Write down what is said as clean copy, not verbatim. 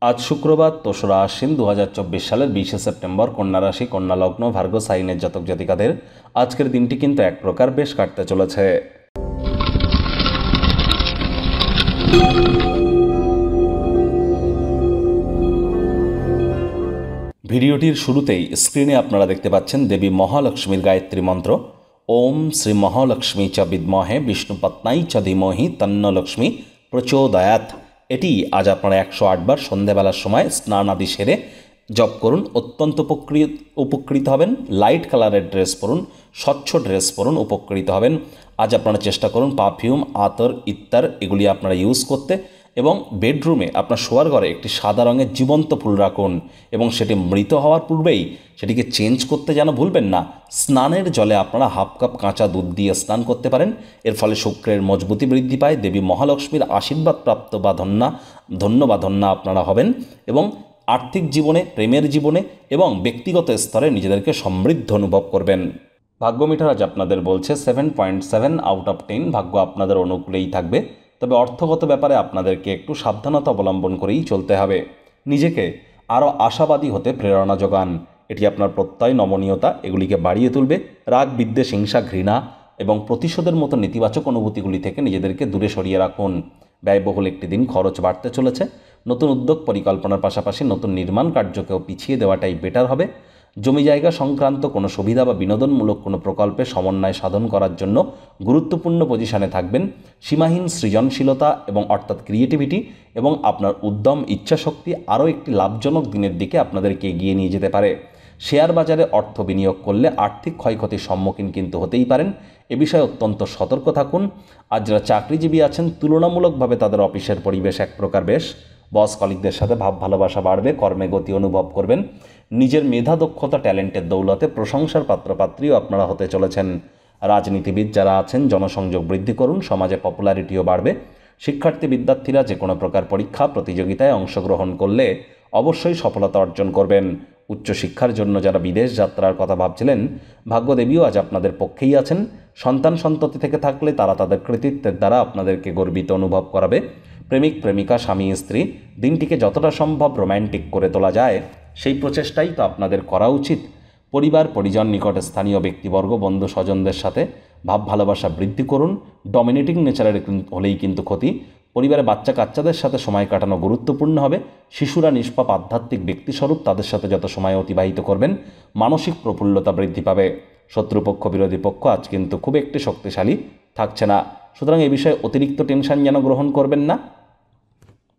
আজ শুক্রবার ২রা আশ্বিন ২০২৪ সালের ২০শে সেপ্টেম্বর, কন্যা রাশি, কন্যা লগ্ন, ভার্গ সাইনের জাতক জাতিকাদের আজকের দিনটি কিন্তু এক প্রকার বেশ কাটতে চলেছে। ভিডিওটির শুরুতেই স্ক্রিনে আপনারা দেখতে পাচ্ছেন দেবী মহালক্ষ্মীর গায়ত্রী মন্ত্র, ওম শ্রী মহালক্ষ্মী চ বিদ্মহে বিষ্ণুপত্নাই চ ধীমহি তন্ন লক্ষ্মী প্রচোদয়াৎ। এটি আজ আপনারা ১০৮ বার সন্ধেবেলার সময় স্নান আদি সেরে জপ করুন, অত্যন্ত উপকৃত হবেন। লাইট কালারের ড্রেস পরুন, স্বচ্ছ ড্রেস পরুন, উপকৃত হবেন। আজ আপনারা চেষ্টা করুন পারফিউম, আতর, ইত্যার এগুলি আপনারা ইউজ করতে, এবং বেডরুমে আপনার শোয়ার ঘরে একটি সাদা রঙের জীবন্ত ফুল রাখুন এবং সেটি মৃত হওয়ার পূর্বেই সেটিকে চেঞ্জ করতে যেন ভুলবেন না। স্নানের জলে আপনারা হাফ কাপ কাঁচা দুধ দিয়ে স্নান করতে পারেন। এর ফলে শুক্রের মজবুতি বৃদ্ধি পায়, দেবী মহালক্ষ্মীর আশীর্বাদ প্রাপ্ত বা ধন্য আপনারা হবেন এবং আর্থিক জীবনে, প্রেমের জীবনে এবং ব্যক্তিগত স্তরে নিজেদেরকে সমৃদ্ধ অনুভব করবেন। ভাগ্য মিটার আজ আপনাদের বলছে 7.7 আউট অফ 10। ভাগ্য আপনাদের অনুকূলেই থাকবে, তবে অর্থগত ব্যাপারে আপনাদেরকে একটু সাবধানতা অবলম্বন করেই চলতে হবে। নিজেকে আরও আশাবাদী হতে প্রেরণা যোগান, এটি আপনার প্রত্যয়, নমনীয়তা এগুলিকে বাড়িয়ে তুলবে। রাগ, বিদ্বেষ, হিংসা, ঘৃণা এবং প্রতিশোধের মতো নেতিবাচক অনুভূতিগুলি থেকে নিজেদেরকে দূরে সরিয়ে রাখুন। ব্যয়বহুল একটি দিন, খরচ বাড়তে চলেছে। নতুন উদ্যোগ পরিকল্পনার পাশাপাশি নতুন নির্মাণ কার্যকেও পিছিয়ে দেওয়াটাই বেটার হবে। জমি জায়গা সংক্রান্ত কোনো সুবিধা বা বিনোদনমূলক কোনো প্রকল্পে সমন্বয় সাধন করার জন্য গুরুত্বপূর্ণ পজিশনে থাকবেন। সীমাহীন সৃজনশীলতা এবং অর্থাৎ ক্রিয়েটিভিটি এবং আপনার উদ্যম, ইচ্ছাশক্তি আরও একটি লাভজনক দিনের দিকে আপনাদেরকে এগিয়ে নিয়ে যেতে পারে। শেয়ার বাজারে অর্থ বিনিয়োগ করলে আর্থিক ক্ষয়ক্ষতির সম্মুখীন কিন্তু হতেই পারেন, এ বিষয়ে অত্যন্ত সতর্ক থাকুন। আর যারা চাকরিজীবী আছেন, তুলনামূলকভাবে তাদের অফিসের পরিবেশ এক প্রকার বেশ। বস কলিগদের সাথে ভাব ভালোবাসা বাড়বে, কর্মে গতি অনুভব করবেন। নিজের মেধা, দক্ষতা, ট্যালেন্টের দৌলতে প্রশংসার পাত্রপাত্রীও আপনারা হতে চলেছেন। রাজনীতিবিদ যারা আছেন, জনসংযোগ বৃদ্ধি করুন, সমাজে পপুলারিটিও বাড়বে। শিক্ষার্থী বিদ্যার্থীরা যে কোনো প্রকার পরীক্ষা প্রতিযোগিতায় অংশগ্রহণ করলে অবশ্যই সফলতা অর্জন করবেন। উচ্চশিক্ষার জন্য যারা বিদেশ যাত্রার কথা ভাবছিলেন, ভাগ্যদেবীও আজ আপনাদের পক্ষেই আছেন। সন্তান সন্ততি থেকে থাকলে তারা তাদের কৃতিত্বের দ্বারা আপনাদেরকে গর্বিত অনুভব করাবে। প্রেমিক প্রেমিকা, স্বামী স্ত্রী দিনটিকে যতটা সম্ভব রোম্যান্টিক করে তোলা যায় সেই প্রচেষ্টাই তো আপনাদের করা উচিত। পরিবার, পরিজন, নিকট স্থানীয় ব্যক্তিবর্গ, বন্ধু স্বজনদের সাথে ভাব ভালোবাসা বৃদ্ধি করুন। ডমিনেটিং নেচারের হলেই কিন্তু ক্ষতি। পরিবারে বাচ্চা কাচ্চাদের সাথে সময় কাটানো গুরুত্বপূর্ণ হবে। শিশুরা নিষ্পাপ আধ্যাত্মিক ব্যক্তিস্বরূপ, তাদের সাথে যত সময় অতিবাহিত করবেন মানসিক প্রফুল্লতা বৃদ্ধি পাবে। শত্রুপক্ষ, বিরোধী পক্ষ আজ কিন্তু খুব একটি শক্তিশালী থাকছে না, সুতরাং এ বিষয়ে অতিরিক্ত টেনশন যেন গ্রহণ করবেন না।